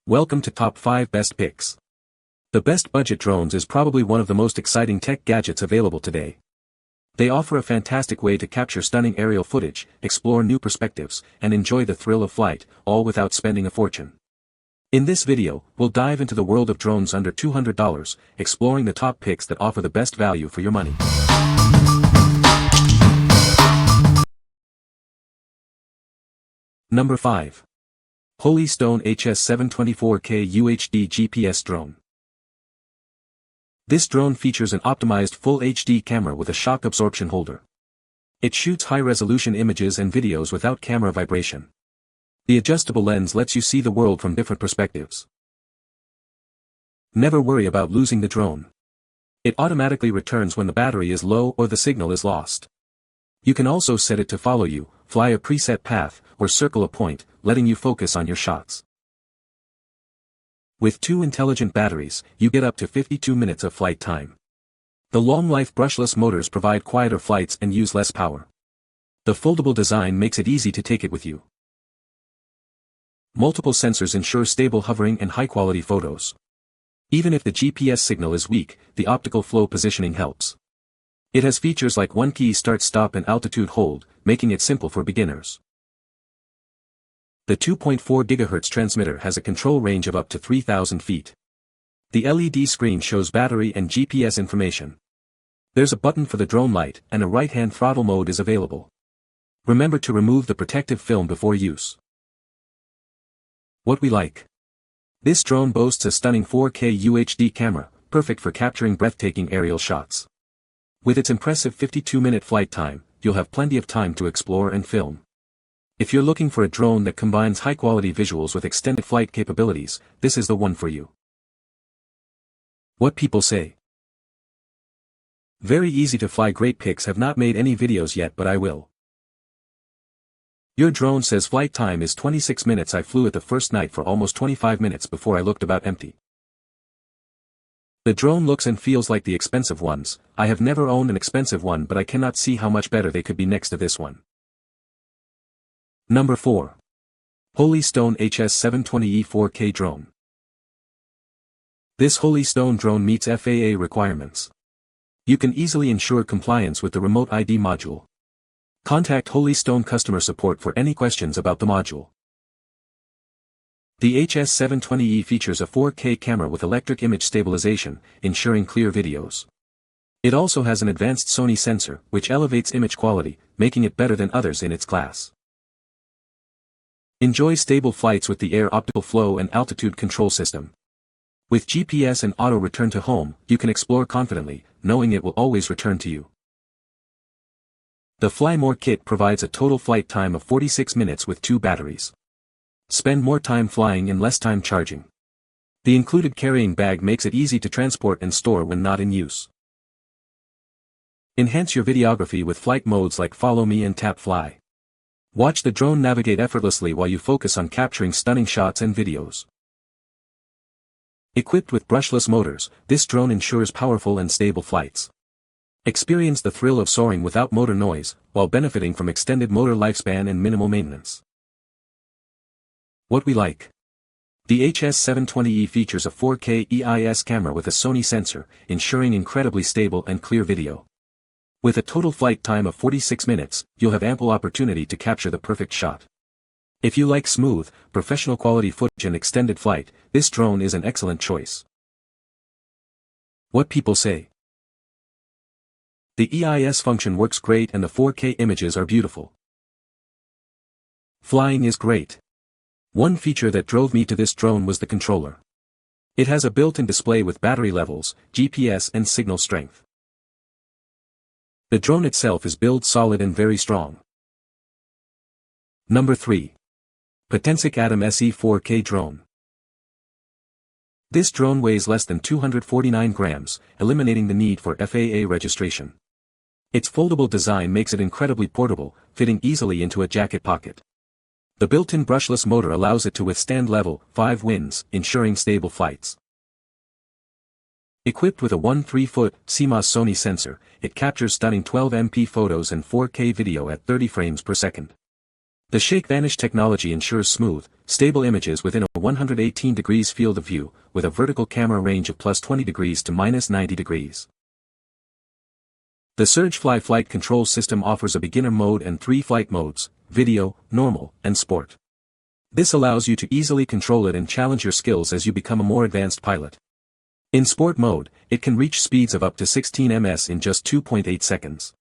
Welcome to Top 5 Best Picks. The best budget drones is probably one of the most exciting tech gadgets available today. They offer a fantastic way to capture stunning aerial footage, explore new perspectives, and enjoy the thrill of flight, all without spending a fortune. In this video, we'll dive into the world of drones under $200, exploring the top picks that offer the best value for your money. Number 5. Holystone HS724K UHD GPS Drone. This drone features an optimized full HD camera with a shock absorption holder. It shoots high-resolution images and videos without camera vibration. The adjustable lens lets you see the world from different perspectives. Never worry about losing the drone. It automatically returns when the battery is low or the signal is lost. You can also set it to follow you, fly a preset path, or circle a point, letting you focus on your shots. With 2 intelligent batteries, you get up to 52 minutes of flight time. The long-life brushless motors provide quieter flights and use less power. The foldable design makes it easy to take it with you. Multiple sensors ensure stable hovering and high-quality photos. Even if the GPS signal is weak, the optical flow positioning helps. It has features like one-key start-stop and altitude hold, making it simple for beginners. The 2.4 GHz transmitter has a control range of up to 3,000 feet. The LED screen shows battery and GPS information. There's a button for the drone light, and a right-hand throttle mode is available. Remember to remove the protective film before use. What we like. This drone boasts a stunning 4K UHD camera, perfect for capturing breathtaking aerial shots. With its impressive 52-minute flight time, you'll have plenty of time to explore and film. If you're looking for a drone that combines high-quality visuals with extended flight capabilities, this is the one for you. What people say. Very easy to fly. Great pics. Have not made any videos yet, but I will. Your drone says flight time is 26 minutes. I flew it the first night for almost 25 minutes before I looked about empty. The drone looks and feels like the expensive ones. I have never owned an expensive one, but I cannot see how much better they could be next to this one. Number 4. Holystone HS720E 4K Drone. This Holystone drone meets FAA requirements. You can easily ensure compliance with the remote ID module. Contact Holystone customer support for any questions about the module. The HS720E features a 4K camera with electric image stabilization, ensuring clear videos. It also has an advanced Sony sensor, which elevates image quality, making it better than others in its class. Enjoy stable flights with the air optical flow and altitude control system. With GPS and auto return to home, you can explore confidently, knowing it will always return to you. The Fly More kit provides a total flight time of 46 minutes with 2 batteries. Spend more time flying and less time charging. The included carrying bag makes it easy to transport and store when not in use. Enhance your videography with flight modes like Follow Me and Tap Fly. Watch the drone navigate effortlessly while you focus on capturing stunning shots and videos. Equipped with brushless motors, this drone ensures powerful and stable flights. Experience the thrill of soaring without motor noise, while benefiting from extended motor lifespan and minimal maintenance. What we like. The HS720E features a 4K EIS camera with a Sony sensor, ensuring incredibly stable and clear video. With a total flight time of 46 minutes, you'll have ample opportunity to capture the perfect shot. If you like smooth, professional quality footage and extended flight, this drone is an excellent choice. What people say. The EIS function works great and the 4K images are beautiful. Flying is great. One feature that drove me to this drone was the controller. It has a built-in display with battery levels, GPS and signal strength. The drone itself is built solid and very strong. Number 3. Potensic Atom SE 4K Drone. This drone weighs less than 249 grams, eliminating the need for FAA registration. Its foldable design makes it incredibly portable, fitting easily into a jacket pocket. The built-in brushless motor allows it to withstand level 5 winds, ensuring stable flights. Equipped with a 1.3-foot CMOS Sony sensor, it captures stunning 12MP photos and 4K video at 30 frames per second. The Shake Vanish technology ensures smooth, stable images within a 118 degrees field of view, with a vertical camera range of +20 degrees to -90 degrees. The Surgefly flight control system offers a beginner mode and 3 flight modes: video, normal, and sport. This allows you to easily control it and challenge your skills as you become a more advanced pilot. In sport mode, it can reach speeds of up to 16 ms in just 2.8 seconds.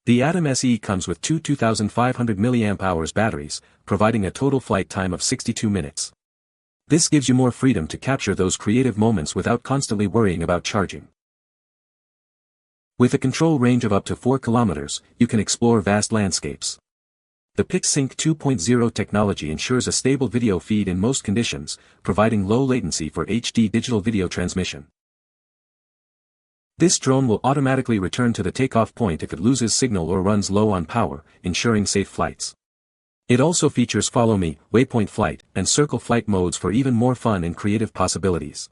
The Atom SE comes with two 2500 mAh batteries, providing a total flight time of 62 minutes. This gives you more freedom to capture those creative moments without constantly worrying about charging. With a control range of up to 4 kilometers, you can explore vast landscapes. The PixSync 2.0 technology ensures a stable video feed in most conditions, providing low latency for HD digital video transmission. This drone will automatically return to the takeoff point if it loses signal or runs low on power, ensuring safe flights. It also features Follow Me, Waypoint Flight, and Circle Flight modes for even more fun and creative possibilities.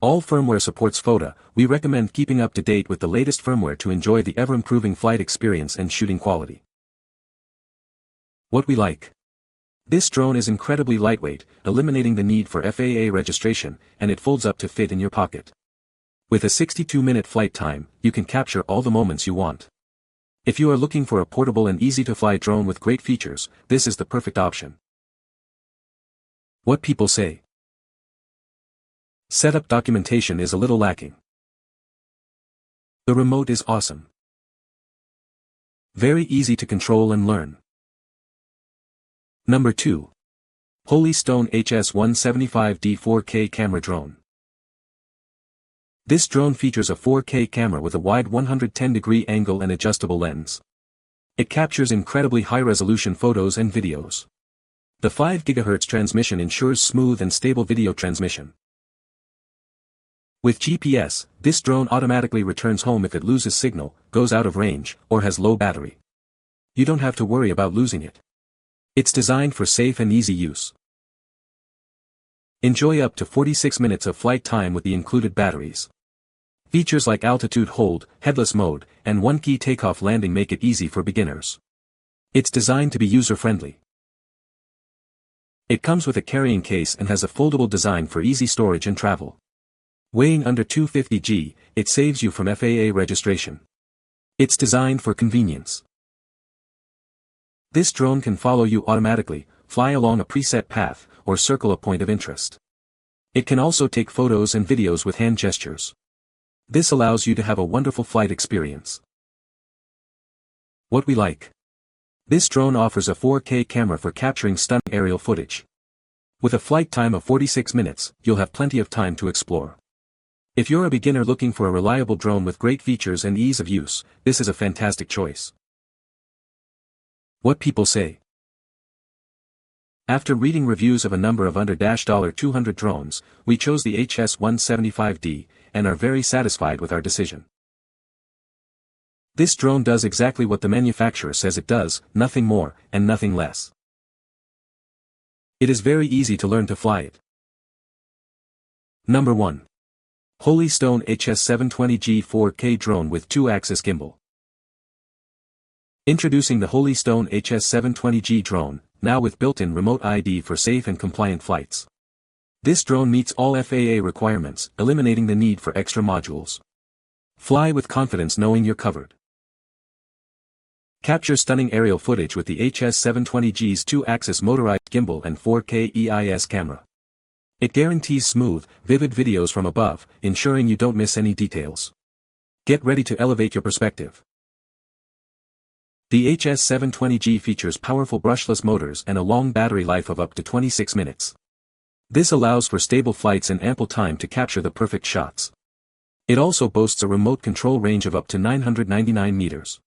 All firmware supports FOTA. We recommend keeping up to date with the latest firmware to enjoy the ever-improving flight experience and shooting quality. What we like. This drone is incredibly lightweight, eliminating the need for FAA registration, and it folds up to fit in your pocket. With a 62-minute flight time, you can capture all the moments you want. If you are looking for a portable and easy-to-fly drone with great features, this is the perfect option. What people say. Setup documentation is a little lacking. The remote is awesome. Very easy to control and learn. Number 2. Holy Stone HS175D 4K Camera Drone. This drone features a 4K camera with a wide 110-degree angle and adjustable lens. It captures incredibly high-resolution photos and videos. The 5 GHz transmission ensures smooth and stable video transmission. With GPS, this drone automatically returns home if it loses signal, goes out of range, or has low battery. You don't have to worry about losing it. It's designed for safe and easy use. Enjoy up to 46 minutes of flight time with the included batteries. Features like altitude hold, headless mode, and one-key takeoff landing make it easy for beginners. It's designed to be user-friendly. It comes with a carrying case and has a foldable design for easy storage and travel. Weighing under 250 g, it saves you from FAA registration. It's designed for convenience. This drone can follow you automatically, fly along a preset path, or circle a point of interest. It can also take photos and videos with hand gestures. This allows you to have a wonderful flight experience. What we like. This drone offers a 4K camera for capturing stunning aerial footage. With a flight time of 46 minutes, you'll have plenty of time to explore. If you're a beginner looking for a reliable drone with great features and ease of use, this is a fantastic choice. What people say. After reading reviews of a number of under $200 drones, we chose the HS175D, and are very satisfied with our decision. This drone does exactly what the manufacturer says it does, nothing more, and nothing less. It is very easy to learn to fly it. Number 1. Holy Stone HS720G 4K Drone with 2-axis Gimbal. Introducing the Holy Stone HS720G drone, now with built-in remote ID for safe and compliant flights. This drone meets all FAA requirements, eliminating the need for extra modules. Fly with confidence knowing you're covered. Capture stunning aerial footage with the HS720G's 2-axis motorized gimbal and 4K EIS camera. It guarantees smooth, vivid videos from above, ensuring you don't miss any details. Get ready to elevate your perspective. The HS720G features powerful brushless motors and a long battery life of up to 26 minutes. This allows for stable flights and ample time to capture the perfect shots. It also boasts a remote control range of up to 999 meters.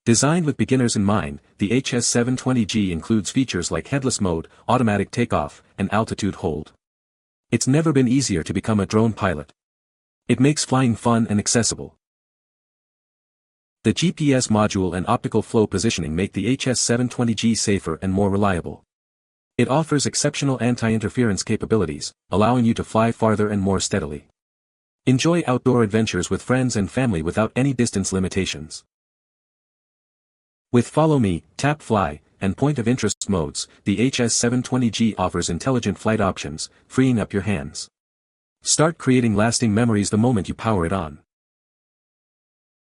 Designed with beginners in mind, the HS720G includes features like headless mode, automatic takeoff, and altitude hold. It's never been easier to become a drone pilot. It makes flying fun and accessible. The GPS module and optical flow positioning make the HS720G safer and more reliable. It offers exceptional anti-interference capabilities, allowing you to fly farther and more steadily. Enjoy outdoor adventures with friends and family without any distance limitations. With Follow Me, Tap Fly, and Point of Interest modes, the HS720G offers intelligent flight options, freeing up your hands. Start creating lasting memories the moment you power it on.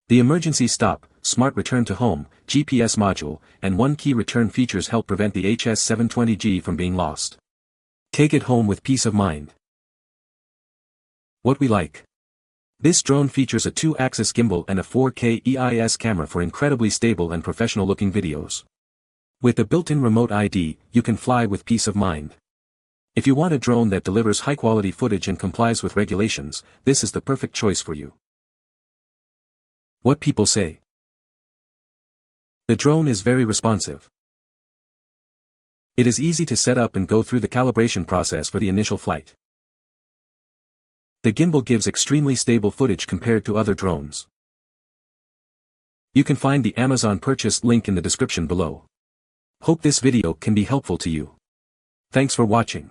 The Emergency Stop, Smart Return to Home, GPS module, and One Key return features help prevent the HS720G from being lost. Take it home with peace of mind. What we like. This drone features a 2-axis gimbal and a 4K EIS camera for incredibly stable and professional-looking videos. With a built-in remote ID, you can fly with peace of mind. If you want a drone that delivers high-quality footage and complies with regulations, this is the perfect choice for you. What people say. The drone is very responsive. It is easy to set up and go through the calibration process for the initial flight. The gimbal gives extremely stable footage compared to other drones. You can find the Amazon purchase link in the description below. Hope this video can be helpful to you. Thanks for watching.